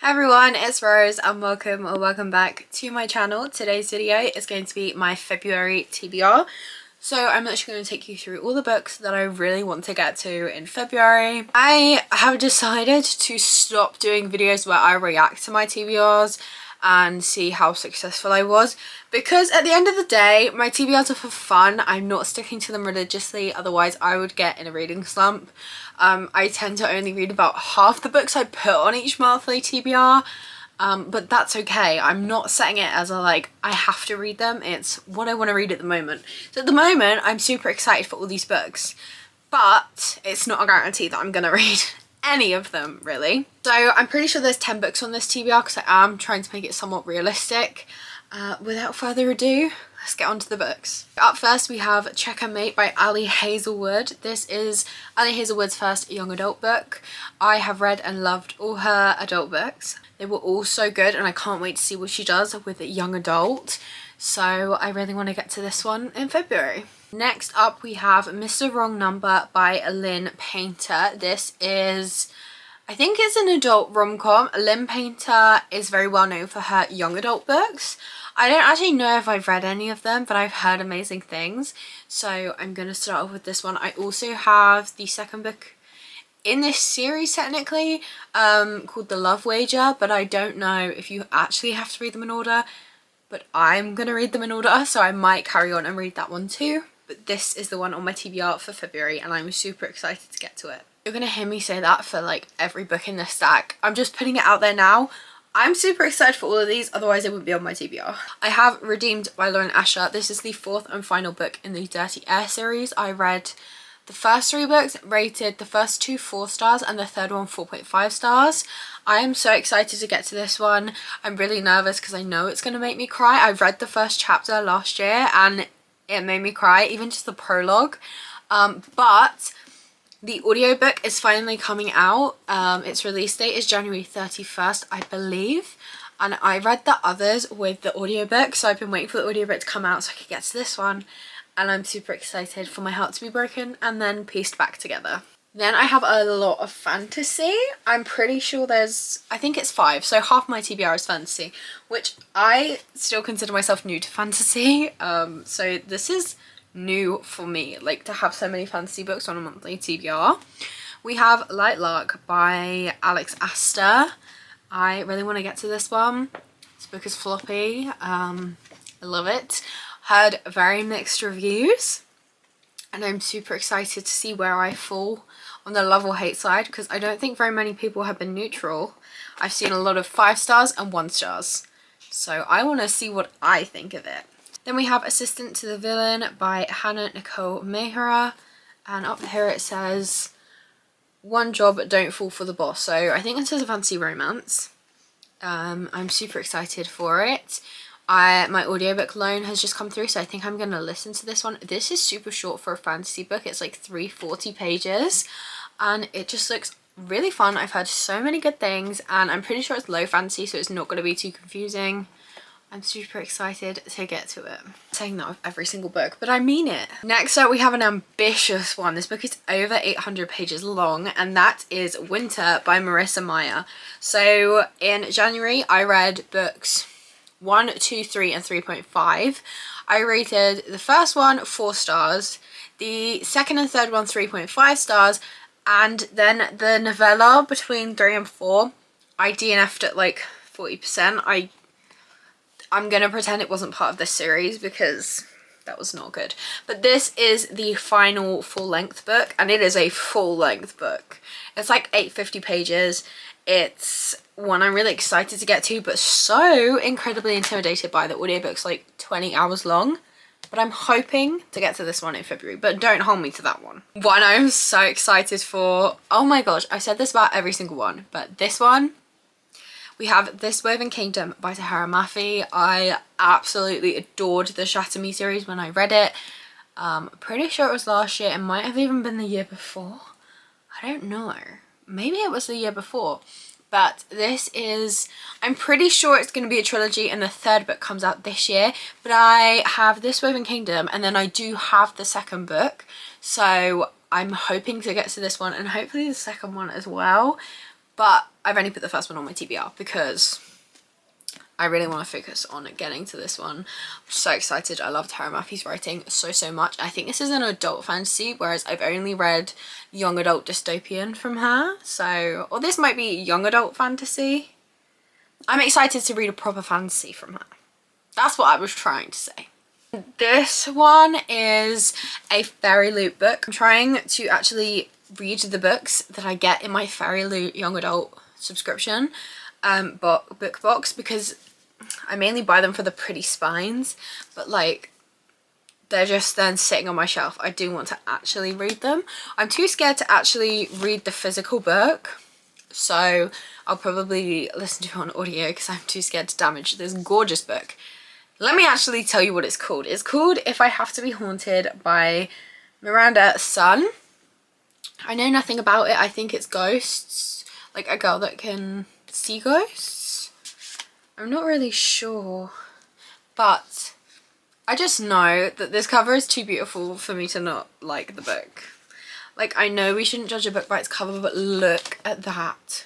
Hi everyone, it's Rose and welcome or welcome back to my channel. Today's video is going to be my February TBR. So I'm actually going to take you through all the books that I really want to get to in February. I have decided to stop doing videos where I react to my TBRs and see how successful I was, because at the end of the day my TBRs are for fun. I'm not sticking to them religiously, otherwise I would get in a reading slump. I tend to only read about half the books I put on each monthly TBR, but that's okay. I'm not setting it as I have to read them. It's what I want to read at the moment. So at the moment I'm super excited for all these books, but it's not a guarantee that I'm gonna read any of them really. So I'm pretty sure there's 10 books on this TBR because I am trying to make it somewhat realistic. Without further ado, let's get on to the books. Up first we have Check and Mate by Ali Hazelwood. This is Ali Hazelwood's first young adult book. I have read and loved all her adult books. They were all so good and I can't wait to see what she does with a young adult. So I really want to get to this one in February. Next up we have Mr. Wrong Number by Lynn Painter. This is, I think it's an adult rom-com. Lynn Painter is very well known for her young adult books. I don't actually know if I've read any of them, but I've heard amazing things. So I'm going to start off with this one. I also have the second book in this series technically, called The Love Wager, but I don't know if you actually have to read them in order. But I'm going to read them in order, so I might carry on and read that one too. But this is the one on my TBR for February and I'm super excited to get to it. You're going to hear me say that for like every book in this stack. I'm just putting it out there now. I'm super excited for all of these, otherwise it wouldn't be on my TBR. I have Redeemed by Lauren Asher. This is the fourth and final book in the Dirty Air series. I read the first 3 books, rated the first 2 4 stars and the third one 4.5 stars. I am so excited to get to this one. I'm really nervous because I know it's going to make me cry. I read the first chapter last year and it made me cry, even just the prologue. But the audiobook is finally coming out. Its release date is January 31st, I believe. And I read the others with the audiobook, so I've been waiting for the audiobook to come out so I could get to this one. And I'm super excited for my heart to be broken and then pieced back together. Then I have a lot of fantasy. I'm pretty sure I think it's 5, so half my TBR is fantasy, which I still consider myself new to fantasy. So this is new for me, like to have so many fantasy books on a monthly TBR. We have Light Lark by Alex Astor. I really want to get to this one. This book is floppy. I love it. Heard very mixed reviews and I'm super excited to see where I fall on the love or hate side, because I don't think very many people have been neutral. I've seen a lot of 5 stars and 1 stars, so I want to see what I think of it. Then we have Assistant to the Villain by Hannah Nicole Mehra, and up here it says one job, don't fall for the boss. So I think this is a fantasy romance. I'm super excited for it. My audiobook loan has just come through, so I think I'm going to listen to this one. This is super short for a fantasy book. It's like 340 pages and it just looks really fun. I've heard so many good things and I'm pretty sure it's low fantasy, so it's not going to be too confusing. I'm super excited to get to it. I'm saying that with every single book, but I mean it. Next up we have an ambitious one. This book is over 800 pages long and that is Winter by Marissa Meyer. So in January I read books 1, 2, 3 and 3.5. I rated the first one 4 stars, the second and third one 3.5 stars, and then the novella between 3 and 4 I DNF'd at like 40%. I'm gonna pretend it wasn't part of this series because that was not good. But this is the final full-length book and it is a full-length book. It's like 850 pages. It's one I'm really excited to get to, but so incredibly intimidated by. The audiobook's like 20 hours long, but I'm hoping to get to this one in February, but don't hold me to that one. One I'm so excited for, oh my gosh, I've said this about every single one, but this one, we have This Woven Kingdom by Tahara Mafi. I absolutely adored the Shatter Me series when I read it. Pretty sure it was last year. It might have even been the year before. I don't know. Maybe it was the year before. But this is, I'm pretty sure it's going to be a trilogy and the third book comes out this year. But I have This Woven Kingdom and then I do have the second book. So I'm hoping to get to this one and hopefully the second one as well. But I've only put the first one on my TBR because I really want to focus on getting to this one. I'm so excited. I love Tara Maffey's writing so much. I think this is an adult fantasy, whereas I've only read young adult dystopian from her. So, or this might be young adult fantasy. I'm excited to read a proper fantasy from her. That's what I was trying to say. This one is a Fairy Loot book. I'm trying to actually read the books that I get in my Fairy Loot young adult subscription book box, because I mainly buy them for the pretty spines, but like they're just then sitting on my shelf. I do want to actually read them. I'm too scared to actually read the physical book, so I'll probably listen to it on audio because I'm too scared to damage this gorgeous book. Let me actually tell you what it's called. It's called If I Have to Be Haunted by Miranda Sun. I know nothing about it. I think it's ghosts, like a girl that can see ghosts. I'm not really sure, but I just know that this cover is too beautiful for me to not like the book. Like, I know we shouldn't judge a book by its cover, but look at that.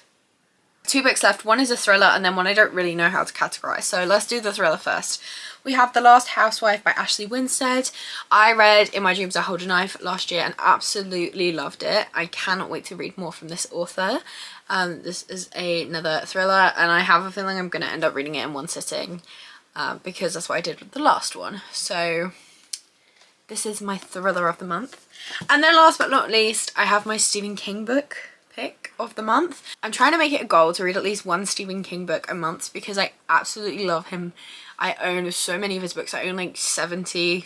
2 books left. One is a thriller and then one I don't really know how to categorize, so let's do the thriller first. We have The Last Housewife by Ashley Winstead. I read In My Dreams I Hold a Knife last year and absolutely loved it. I cannot wait to read more from this author. This is another thriller and I have a feeling I'm going to end up reading it in one sitting because that's what I did with the last one. So this is my thriller of the month. And then last but not least, I have my Stephen King book pick of the month. I'm trying to make it a goal to read at least one Stephen King book a month because I absolutely love him. I own so many of his books. I own like 70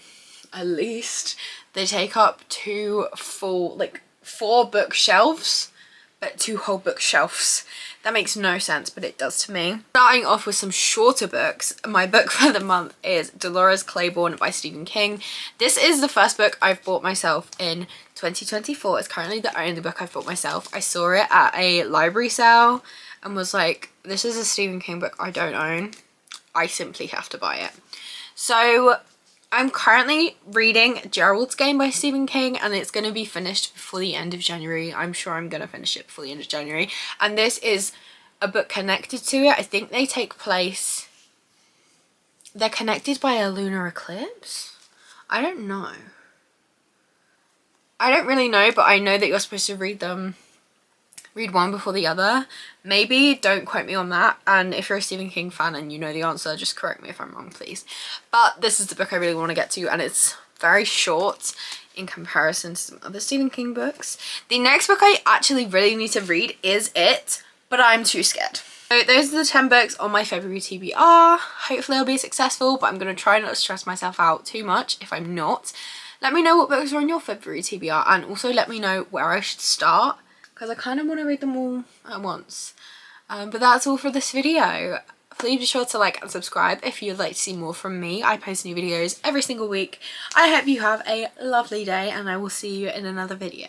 at least. They take up 2 full, like 4 bookshelves, but 2 whole bookshelves. That makes no sense, but it does to me. Starting off with some shorter books, my book for the month is Dolores Claiborne by Stephen King. This is the first book I've bought myself in 2024. It's currently the only book I've bought myself. I saw it at a library sale and was like, this is a Stephen King book I don't own. I simply have to buy it. So I'm currently reading Gerald's Game by Stephen King and it's going to be finished before the end of January. I'm sure I'm going to finish it before the end of January. And this is a book connected to it. I think they take place... They're connected by a lunar eclipse? I don't know. I don't really know, but I know that you're supposed to read one before the other. Maybe, don't quote me on that, and if you're a Stephen King fan and you know the answer, just correct me if I'm wrong, please. But this is the book I really want to get to and it's very short in comparison to some other Stephen King books. The next book I actually really need to read is It, but I'm too scared. So those are the 10 books on my February TBR. Hopefully I'll be successful, but I'm going to try not to stress myself out too much if I'm not. Let me know what books are on your February TBR and also let me know where I should start, because I kind of want to read them all at once. But that's all for this video. Please be sure to like and subscribe if you'd like to see more from me. I post new videos every single week. I hope you have a lovely day and I will see you in another video.